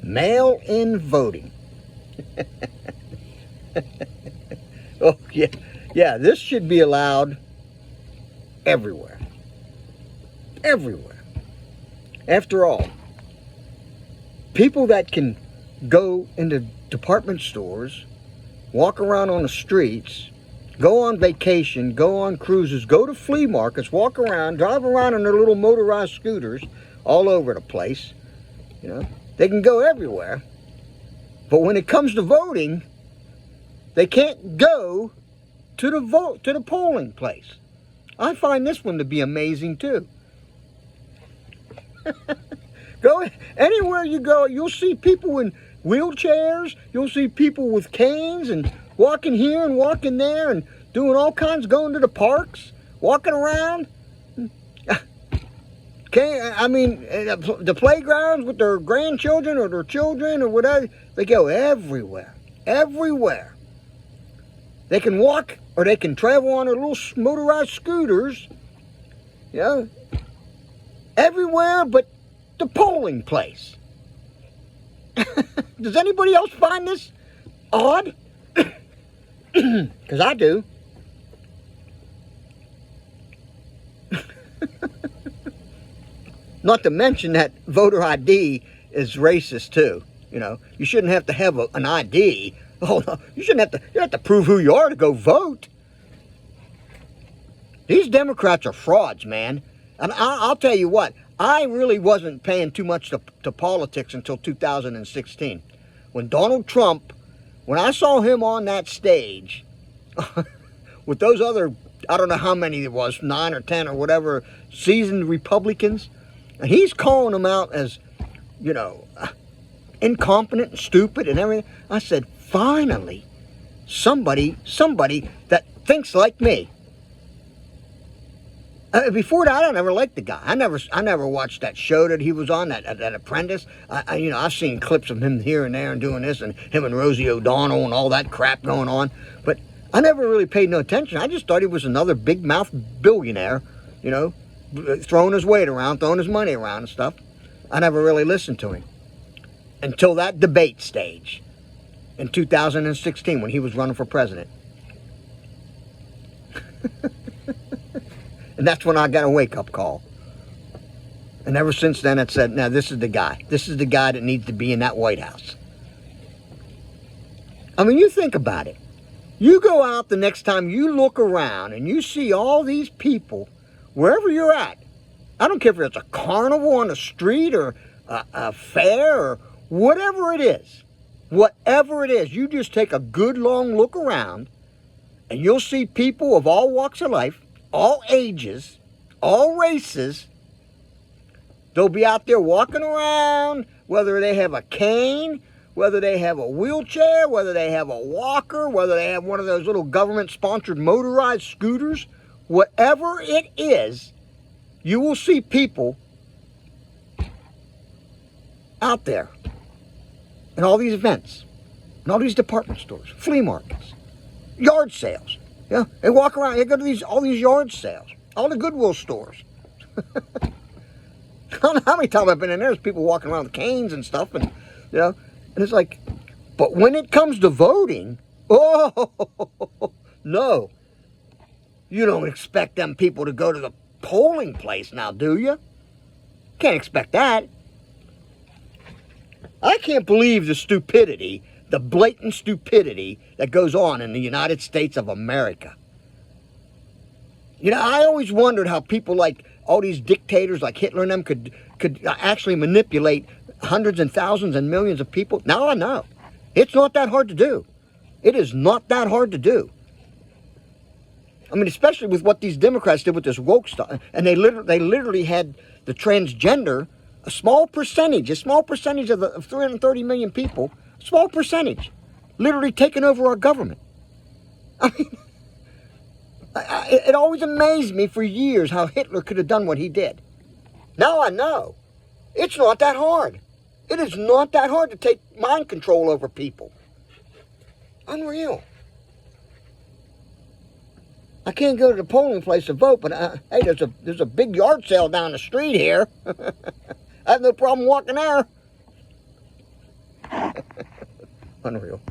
Mail-in voting. Oh, yeah. Yeah, this should be allowed everywhere. Everywhere. After all, people that can go into department stores, walk around on the streets, go on vacation, go on cruises, go to flea markets, walk around, drive around in their little motorized scooters all over the place. You know, they can go everywhere. But when it comes to voting, they can't go to the polling place. I find this one to be amazing too. Go anywhere you go, you'll see people in wheelchairs, you'll see people with canes and walking here and walking there and doing all kinds, going to the parks, walking around. I mean, the playgrounds with their grandchildren or their children or whatever, they go everywhere, everywhere. They can walk or they can travel on their little motorized scooters, you know, everywhere but the polling place. Does anybody else find this odd? Because I do. Not to mention that voter ID is racist too. You know, you shouldn't have to have an ID. Oh no, you shouldn't have to. You have to prove who you are to go vote. These Democrats are frauds, man. And I'll tell you what. I really wasn't paying too much to politics until 2016, when Donald Trump, when I saw him on that stage with those other, I don't know how many there was, 9 or 10 or whatever, seasoned Republicans. And he's calling them out as, you know, incompetent and stupid and everything. I said, finally, somebody that thinks like me. Before that, I never liked the guy. I never watched that show that he was on, that Apprentice. You know, I've seen clips of him here and there and doing this, and him and Rosie O'Donnell and all that crap going on. But I never really paid no attention. I just thought he was another big mouth billionaire, you know, throwing his weight around, throwing his money around and stuff. I never really listened to him until that debate stage in 2016 when he was running for president. And that's when I got a wake-up call. And ever since then, it said, now this is the guy. This is the guy that needs to be in that White House. I mean, you think about it. You go out the next time, you look around, and you see all these people, wherever you're at. I don't care if it's a carnival on the street or a fair or whatever it is. Whatever it is, you just take a good long look around, and you'll see people of all walks of life, all ages, all races. They'll be out there walking around, whether they have a cane, whether they have a wheelchair, whether they have a walker, whether they have one of those little government-sponsored motorized scooters. Whatever it is, you will see people out there in all these events, in all these department stores, flea markets, yard sales. Yeah, they walk around. They go to all these yard sales, all the Goodwill stores. I don't know how many times I've been in there. There's people walking around with canes and stuff, and you know, and it's like, but when it comes to voting, oh no, you don't expect them people to go to the polling place now, do you? Can't expect that. I can't believe the stupidity, the blatant stupidity that goes on in the United States of America. You know, I always wondered how people like all these dictators like Hitler and them could actually manipulate hundreds and thousands and millions of people. Now I know. It's not that hard to do. It is not that hard to do. I mean, especially with what these Democrats did with this woke stuff. And they literally had the transgender, a small percentage of of 330 million people, a small percentage, literally taking over our government. I mean, it always amazed me for years how Hitler could have done what he did. Now I know. It's not that hard. It is not that hard to take mind control over people. Unreal. I can't go to the polling place to vote, but hey, there's a big yard sale down the street here. have no problem walking there. Unreal.